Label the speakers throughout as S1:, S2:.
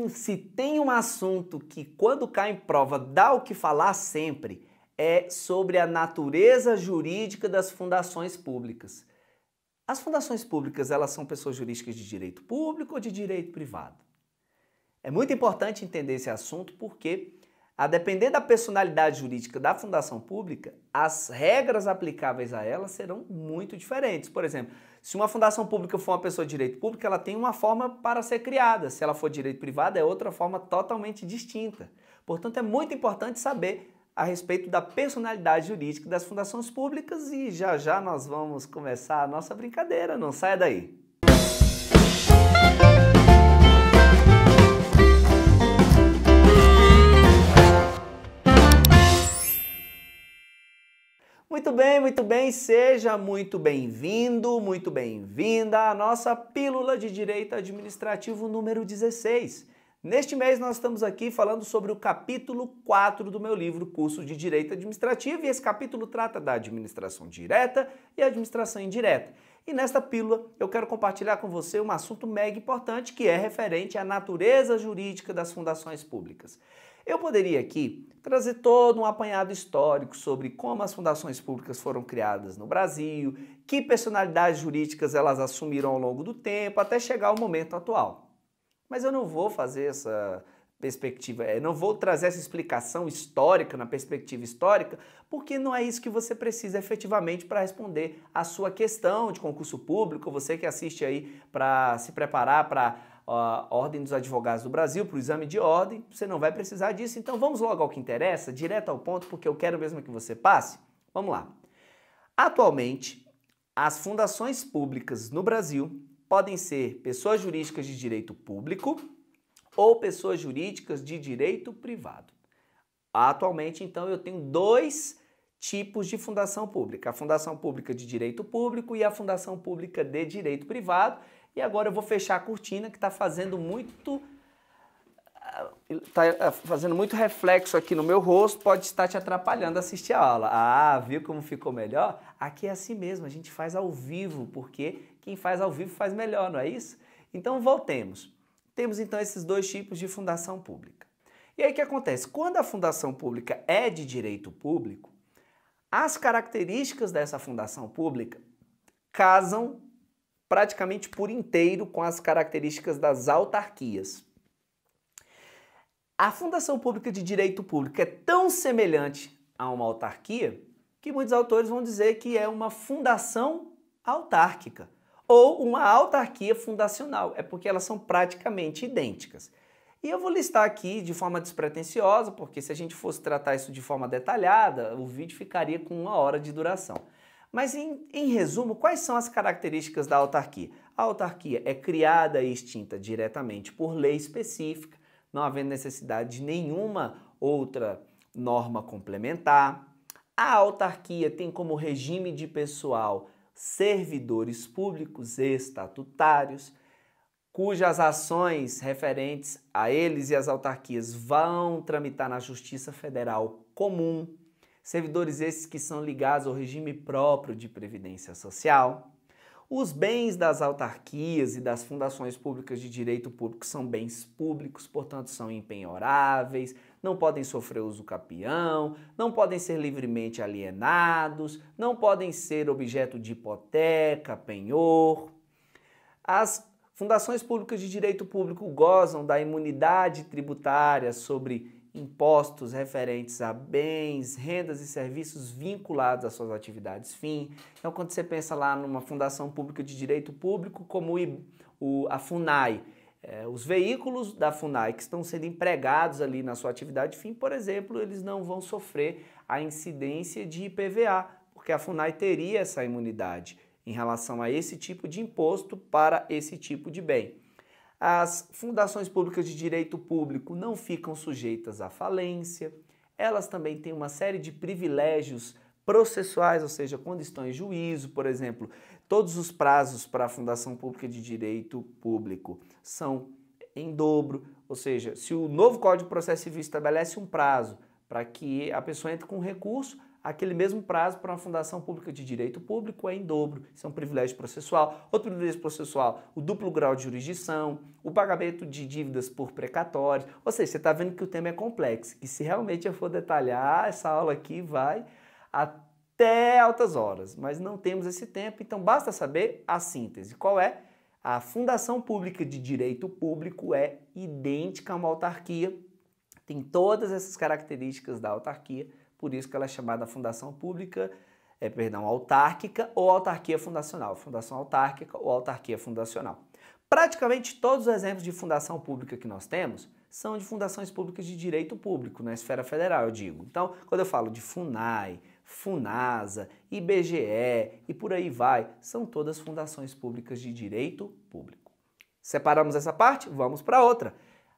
S1: se tem um assunto que quando cai em prova dá o que falar sempre, é sobre a natureza jurídica das fundações públicas. As fundações públicas, elas são pessoas jurídicas de direito público ou de direito privado? É muito importante entender esse assunto porque, a depender da personalidade jurídica da fundação pública, as regras aplicáveis a ela serão muito diferentes. Por exemplo, se uma fundação pública for uma pessoa de direito público, ela tem uma forma para ser criada. Se ela for de direito privado, é outra forma totalmente distinta. Portanto, é muito importante saber a respeito da personalidade jurídica das fundações públicas e já já nós vamos começar a nossa brincadeira, não saia daí. Muito bem, seja muito bem-vindo, muito bem-vinda à nossa Pílula de Direito Administrativo número 16. Neste mês nós estamos aqui falando sobre o capítulo 4 do meu livro Curso de Direito Administrativo e esse capítulo trata da administração direta e administração indireta. E nesta pílula eu quero compartilhar com você um assunto mega importante que é referente à natureza jurídica das fundações públicas. Eu poderia aqui trazer todo um apanhado histórico sobre como as fundações públicas foram criadas no Brasil, que personalidades jurídicas elas assumiram ao longo do tempo, até chegar ao momento atual. Mas eu não vou fazer essa perspectiva, não vou trazer essa explicação histórica, na perspectiva histórica, porque não é isso que você precisa efetivamente para responder a sua questão de concurso público, você que assiste aí para se preparar para a Ordem dos Advogados do Brasil, para o exame de ordem, você não vai precisar disso. Então vamos logo ao que interessa, direto ao ponto, porque eu quero mesmo que você passe. Vamos lá. Atualmente, as fundações públicas no Brasil podem ser pessoas jurídicas de direito público ou pessoas jurídicas de direito privado. Atualmente, então, eu tenho dois tipos de fundação pública. A fundação pública de direito público e a fundação pública de direito privado. E agora eu vou fechar a cortina que está fazendo muito reflexo aqui no meu rosto, pode estar te atrapalhando a assistir a aula. Ah, viu como ficou melhor? Aqui é assim mesmo, a gente faz ao vivo, porque quem faz ao vivo faz melhor, não é isso? Então voltemos. Temos então esses dois tipos de fundação pública. E aí o que acontece? Quando a fundação pública é de direito público, as características dessa fundação pública casam praticamente por inteiro com as características das autarquias. A fundação pública de direito público é tão semelhante a uma autarquia que muitos autores vão dizer que é uma fundação autárquica ou uma autarquia fundacional, é porque elas são praticamente idênticas. E eu vou listar aqui de forma despretensiosa, porque se a gente fosse tratar isso de forma detalhada, o vídeo ficaria com 1 hora de duração. Mas, em resumo, quais são as características da autarquia? A autarquia é criada e extinta diretamente por lei específica, não havendo necessidade de nenhuma outra norma complementar. A autarquia tem como regime de pessoal servidores públicos estatutários, cujas ações referentes a eles e as autarquias vão tramitar na Justiça Federal Comum. Servidores esses que são ligados ao regime próprio de previdência social. Os bens das autarquias e das fundações públicas de direito público são bens públicos, portanto são impenhoráveis, não podem sofrer uso capião, não podem ser livremente alienados, não podem ser objeto de hipoteca, penhor. As fundações públicas de direito público gozam da imunidade tributária sobre impostos referentes a bens, rendas e serviços vinculados às suas atividades fim. Então, quando você pensa lá numa fundação pública de direito público, como a FUNAI, os veículos da FUNAI que estão sendo empregados ali na sua atividade fim, por exemplo, eles não vão sofrer a incidência de IPVA, porque a FUNAI teria essa imunidade em relação a esse tipo de imposto para esse tipo de bem. As fundações públicas de direito público não ficam sujeitas à falência, elas também têm uma série de privilégios processuais, ou seja, quando estão em juízo, por exemplo, todos os prazos para a fundação pública de direito público são em dobro, ou seja, se o novo Código de Processo Civil estabelece um prazo para que a pessoa entre com recurso, aquele mesmo prazo para uma fundação pública de direito público é em dobro. Isso é um privilégio processual. Outro privilégio processual, o duplo grau de jurisdição, o pagamento de dívidas por precatórios. Ou seja, você está vendo que o tema é complexo, que se realmente eu for detalhar, essa aula aqui vai até altas horas, mas não temos esse tempo, então basta saber a síntese. Qual é? A fundação pública de direito público é idêntica a uma autarquia, tem todas essas características da autarquia, por isso que ela é chamada fundação pública, autárquica ou autarquia fundacional, fundação autárquica ou autarquia fundacional. Praticamente todos os exemplos de fundação pública que nós temos são de fundações públicas de direito público, na esfera federal, eu digo. Então, quando eu falo de FUNAI, FUNASA, IBGE e por aí vai, são todas fundações públicas de direito público. Separamos essa parte? Vamos para outra.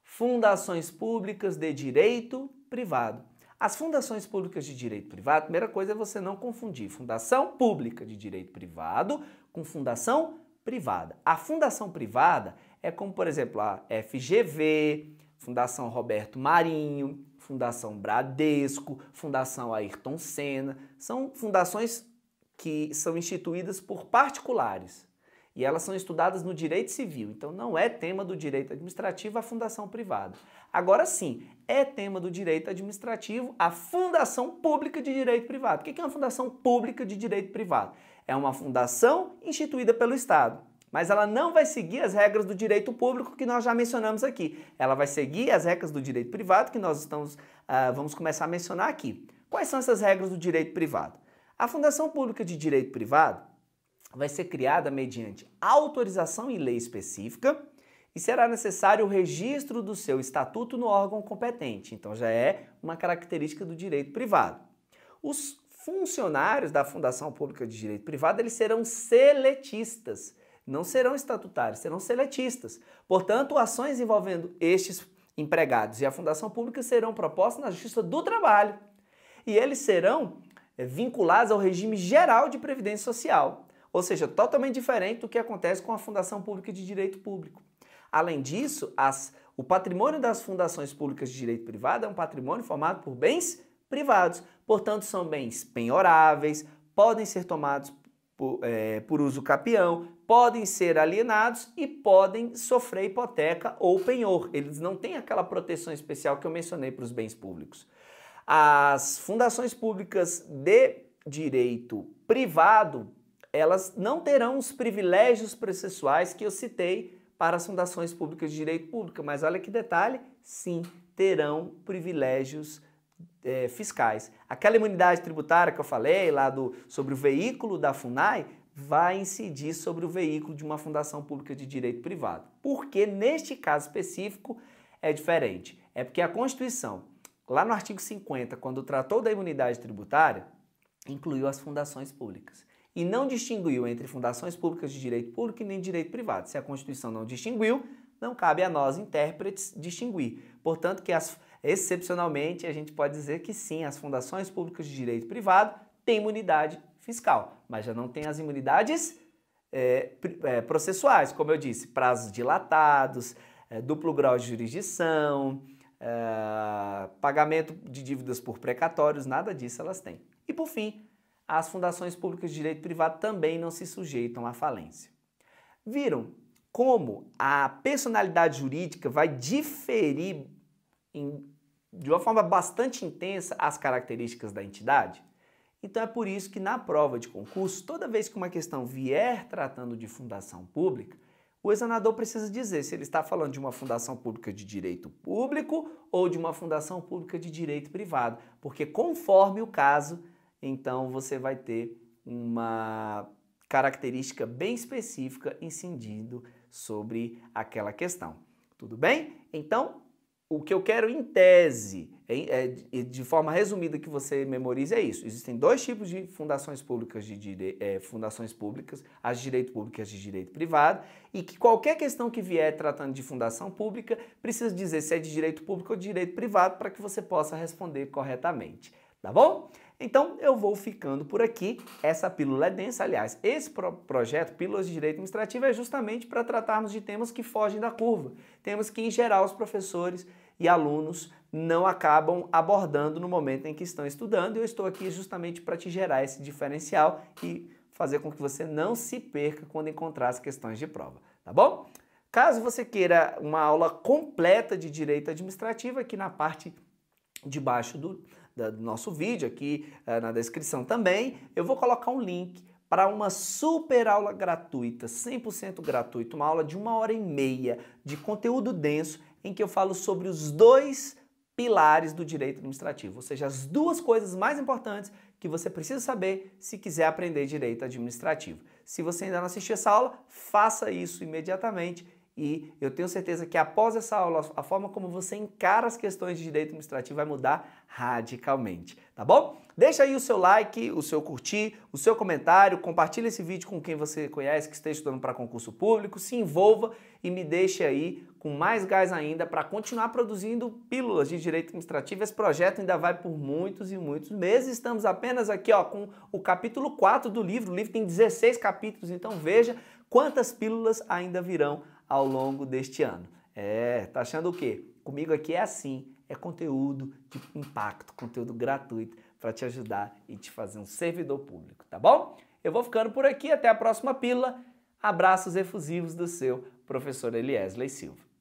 S1: Fundações públicas de direito privado. As fundações públicas de direito privado, a primeira coisa é você não confundir fundação pública de direito privado com fundação privada. A fundação privada é como, por exemplo, a FGV, Fundação Roberto Marinho, Fundação Bradesco, Fundação Ayrton Senna. São fundações que são instituídas por particulares e elas são estudadas no direito civil. Então não é tema do direito administrativo a fundação privada. Agora sim, é tema do direito administrativo a fundação pública de direito privado. O que é uma fundação pública de direito privado? É uma fundação instituída pelo Estado, mas ela não vai seguir as regras do direito público que nós já mencionamos aqui. Ela vai seguir as regras do direito privado que nós vamos começar a mencionar aqui. Quais são essas regras do direito privado? A fundação pública de direito privado vai ser criada mediante autorização em lei específica e será necessário o registro do seu estatuto no órgão competente. Então já é uma característica do direito privado. Os funcionários da Fundação Pública de Direito Privado, eles serão seletistas, não serão estatutários, serão seletistas. Portanto, ações envolvendo estes empregados e a Fundação Pública serão propostas na Justiça do Trabalho. E eles serão vinculados ao regime geral de previdência social, ou seja, totalmente diferente do que acontece com a Fundação Pública de Direito Público. Além disso, o patrimônio das fundações públicas de direito privado é um patrimônio formado por bens privados, portanto são bens penhoráveis, podem ser tomados por uso capião, podem ser alienados e podem sofrer hipoteca ou penhor. Eles não têm aquela proteção especial que eu mencionei para os bens públicos. As fundações públicas de direito privado, elas não terão os privilégios processuais que eu citei para as fundações públicas de direito público, mas olha que detalhe, sim, terão privilégios fiscais. Aquela imunidade tributária que eu falei lá sobre o veículo da FUNAI vai incidir sobre o veículo de uma fundação pública de direito privado. Porque neste caso específico é diferente. É porque a Constituição, lá no artigo 50, quando tratou da imunidade tributária, incluiu as fundações públicas. E não distinguiu entre fundações públicas de direito público e nem de direito privado. Se a Constituição não distinguiu, não cabe a nós, intérpretes, distinguir. Portanto, excepcionalmente, a gente pode dizer que sim, as fundações públicas de direito privado têm imunidade fiscal, mas já não tem as imunidades processuais, como eu disse, prazos dilatados, duplo grau de jurisdição, pagamento de dívidas por precatórios, nada disso elas têm. E por fim, as fundações públicas de direito privado também não se sujeitam à falência. Viram como a personalidade jurídica vai diferir de uma forma bastante intensa as características da entidade? Então é por isso que na prova de concurso, toda vez que uma questão vier tratando de fundação pública, o examinador precisa dizer se ele está falando de uma fundação pública de direito público ou de uma fundação pública de direito privado, porque conforme o caso, então você vai ter uma característica bem específica incidindo sobre aquela questão. Tudo bem? Então, o que eu quero em tese, de forma resumida que você memorize é isso. Existem dois tipos de fundações públicas, as de direito público e as de direito privado, e que qualquer questão que vier tratando de fundação pública precisa dizer se é de direito público ou de direito privado para que você possa responder corretamente. Tá bom? Então eu vou ficando por aqui. Essa pílula é densa, aliás, esse projeto Pílulas de Direito Administrativo é justamente para tratarmos de temas que fogem da curva. Temas que em geral os professores e alunos não acabam abordando no momento em que estão estudando. E eu estou aqui justamente para te gerar esse diferencial e fazer com que você não se perca quando encontrar as questões de prova, tá bom? Caso você queira uma aula completa de direito administrativo, aqui na parte de baixo do nosso vídeo, aqui na descrição também, eu vou colocar um link para uma super aula gratuita, 100% gratuita, uma aula de 1h30 de conteúdo denso, em que eu falo sobre os 2 pilares do direito administrativo, ou seja, as 2 coisas mais importantes que você precisa saber se quiser aprender direito administrativo. Se você ainda não assistiu essa aula, faça isso imediatamente e eu tenho certeza que após essa aula, a forma como você encara as questões de direito administrativo vai mudar radicalmente, tá bom? Deixa aí o seu like, o seu curtir, o seu comentário, compartilha esse vídeo com quem você conhece que esteja estudando para concurso público, se envolva e me deixe aí com mais gás ainda para continuar produzindo pílulas de direito administrativo. Esse projeto ainda vai por muitos e muitos meses. Estamos apenas aqui com o capítulo 4 do livro. O livro tem 16 capítulos, então veja quantas pílulas ainda virão ao longo deste ano. Tá achando o quê? Comigo aqui é assim, é conteúdo de impacto, conteúdo gratuito para te ajudar e te fazer um servidor público, tá bom? Eu vou ficando por aqui, até a próxima pílula. Abraços efusivos do seu professor Eliesley Silva.